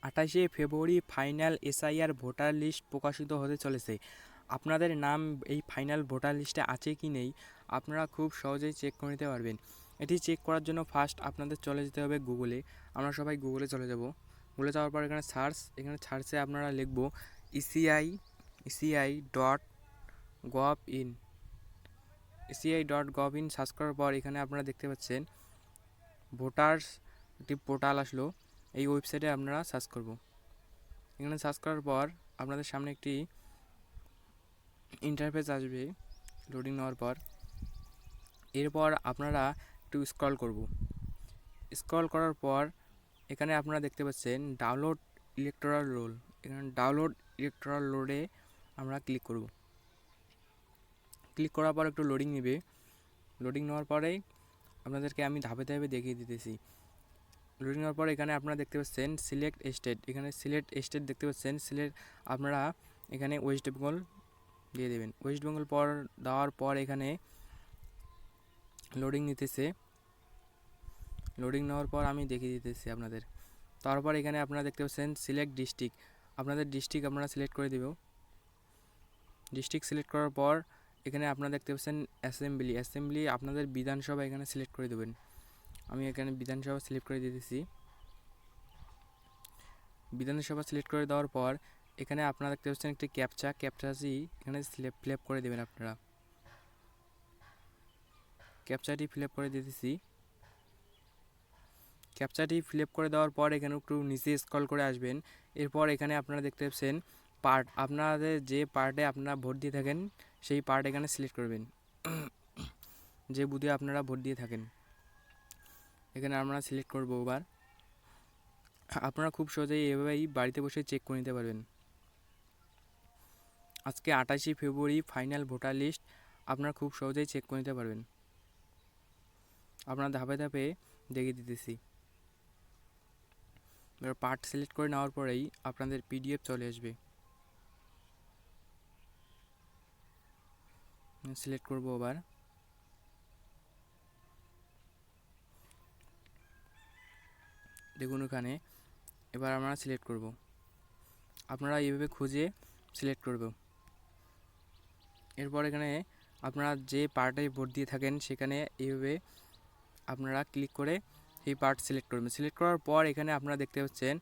28শে ফেব্রুয়ারি final SIR voter list প্রকাশিত হতে চলেছে। আপনাদের নাম এই ফাইনাল ভোটার লিস্টে আছে কি নেই আপনারা খুব সহজেই চেক করে নিতে পারবেন। এটি চেক করার জন্য ফার্স্ট আপনাদের চলে যেতে হবে গুগলে। আমরা সবাই গুগলে চলে যাব। গুগলে যাওয়ার পর এখানে সার্চে আপনারা লিখব eci.gov.in। eci.gov.in সার্চ করার পর এখানে আপনারা দেখতে পাচ্ছেন ভোটার্স একটি পোর্টাল আসলো। এই ওয়েবসাইটে আপনারা সার্চ করব। এখানে সার্চ করার পর আপনাদের সামনে একটি ইন্টারফেস আসবে লোডিং নেওয়ার পর। এরপর আপনারা একটু স্ক্রল করার পর এখানে আপনারা দেখতে পাচ্ছেন ডাউনলোড ইলেকটোরাল রোল। এখানে ডাউনলোড ইলেকটোরাল রোলে আমরা ক্লিক করব। ক্লিক করার পর একটু লোডিং নেবে। লোডিং নেওয়ার পরেই আপনাদেরকে আমি ধাপে ধাপে দেখিয়ে দিতেছি। লোডিং নেওয়ার পর এখানে আপনারা দেখতে পাচ্ছেন সিলেক্ট স্টেট। এখানে সিলেক্ট স্টেট দেখতে পাচ্ছেন। আপনারা এখানে ওয়েস্ট বেঙ্গল দিয়ে দেবেন। ওয়েস্ট বেঙ্গল দেওয়ার পর এখানে লোডিং নিতেছে। লোডিং নেওয়ার পর আমি দেখিয়ে দিতেছি আপনাদের। তারপর এখানে আপনারা দেখতে পাচ্ছেন সিলেক্ট ডিস্ট্রিক্ট। আপনাদের ডিস্ট্রিক্ট আপনারা সিলেক্ট করে দেব। ডিস্ট্রিক্ট সিলেক্ট করার পর এখানে আপনারা দেখতে পাচ্ছেন অ্যাসেম্বলি আপনাদের বিধানসভা এখানে সিলেক্ট করে দেবেন। আমি এখানে বিধানসভা সিলেক্ট করে দিতেছি। বিধানসভা সিলেক্ট করে দেওয়ার পর এখানে আপনারা দেখতে পাচ্ছেন একটি ক্যাপচাটি এখানে ফিল আপ করে দেবেন। আপনারা ক্যাপচাটি ফিল আপ করে দিতেছি। ক্যাপচাটি ফিল আপ করে দেওয়ার পর এখানে একটু নিচে স্ক্রল করে আসবেন। এরপর এখানে আপনারা দেখতে পাচ্ছেন পার্ট, আপনাদের যে পার্টে আপনারা ভোট দিয়ে থাকেন সেই পার্ট এখানে সিলেক্ট করবেন। যে বুথে আপনারা ভোট দিয়ে থাকেন এখানে আমরা সিলেক্ট করব। এবার আপনারা খুব সহজেই এভাবেই বাড়িতে বসে চেক করে নিতে পারবেন। আজকে 28শে ফেব্রুয়ারি ফাইনাল ভোটার লিস্ট আপনারা খুব সহজেই চেক করে নিতে পারবেন। আপনারা ধাপে ধাপে দেখিয়ে দিতেছি। এবার পার্ট সিলেক্ট করে নেওয়ার পরেই আপনাদের পিডিএফ চলে আসবে। সিলেক্ট করব। আবার দেখুন ওখানে এবার আমরা সিলেক্ট করব। আপনারা এইভাবে খুঁজে সিলেক্ট করব। এরপর এখানে আপনারা যে পার্টে ভোট দিয়ে থাকেন সেখানে এইভাবে আপনারা ক্লিক করে এই পার্ট সিলেক্ট করবেন। সিলেক্ট করার পর এখানে আপনারা দেখতে পাচ্ছেন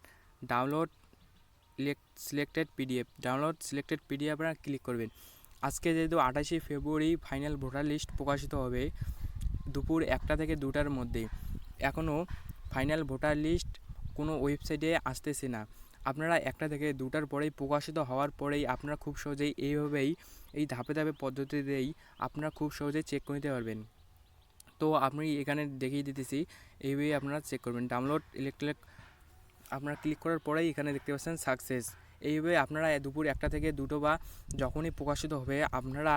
download selected PDF. Download selected PDF আপনারা ক্লিক করবেন। আজকে যেহেতু 28শে ফেব্রুয়ারি ফাইনাল ভোটার লিস্ট প্রকাশিত হবে দুপুর 1টা থেকে 2টার মধ্যে। এখনও ফাইনাল ভোটার লিস্ট কোনো ওয়েবসাইটে আসতেছে না। আপনারা 1টা থেকে 2টার পরেই প্রকাশিত হওয়ার পরেই আপনারা খুব সহজেই এইভাবেই এই ধাপে ধাপে পদ্ধতিতেই আপনারা খুব সহজেই চেক করে নিতে পারবেন। তো আমি এখানে দেখিয়ে দিতেছি এইভাবেই আপনারা চেক করবেন। ডাউনলোড ইলেকট্রিক আপনারা ক্লিক করার পরেই এখানে দেখতে পাচ্ছেন সাকসেস। এইভাবে আপনারা দুপুর 1টা থেকে 2টো বা যখনই প্রকাশিত হবে আপনারা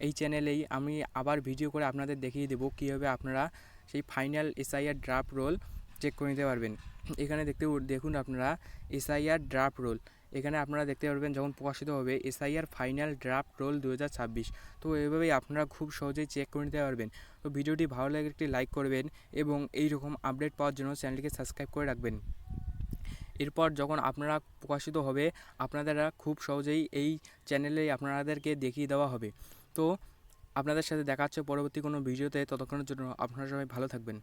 এই চ্যানেলেই আমি আবার ভিডিও করে আপনাদের দেখিয়ে দেবো কীভাবে আপনারা সেই final SIR draft roll check করে নিতে পারবেন। এখানে দেখুন আপনারা এসআইআর ড্রাফট রোল এখানে আপনারা দেখতে পারবেন যখন প্রকাশিত হবে এসআইআর ফাইনাল ড্রাফট রোল 2026। তো এইভাবেই আপনারা খুব সহজেই চেক করে নিতে পারবেন। তো ভিডিওটি ভালো লাগে একটি লাইক করবেন এবং এই রকম আপডেট পাওয়ার জন্য চ্যানেলটিকে সাবস্ক্রাইব করে রাখবেন। এরপর যখন আপনারা প্রকাশিত হবে আপনারা খুব সহজেই এই চ্যানেলে আপনাদেরকে দেখিয়ে দেওয়া হবে। তো আপনাদের সাথে দেখা হচ্ছে পরবর্তী কোনো ভিডিওতে। ততক্ষণের জন্য আপনারা সবাই ভালো থাকবেন।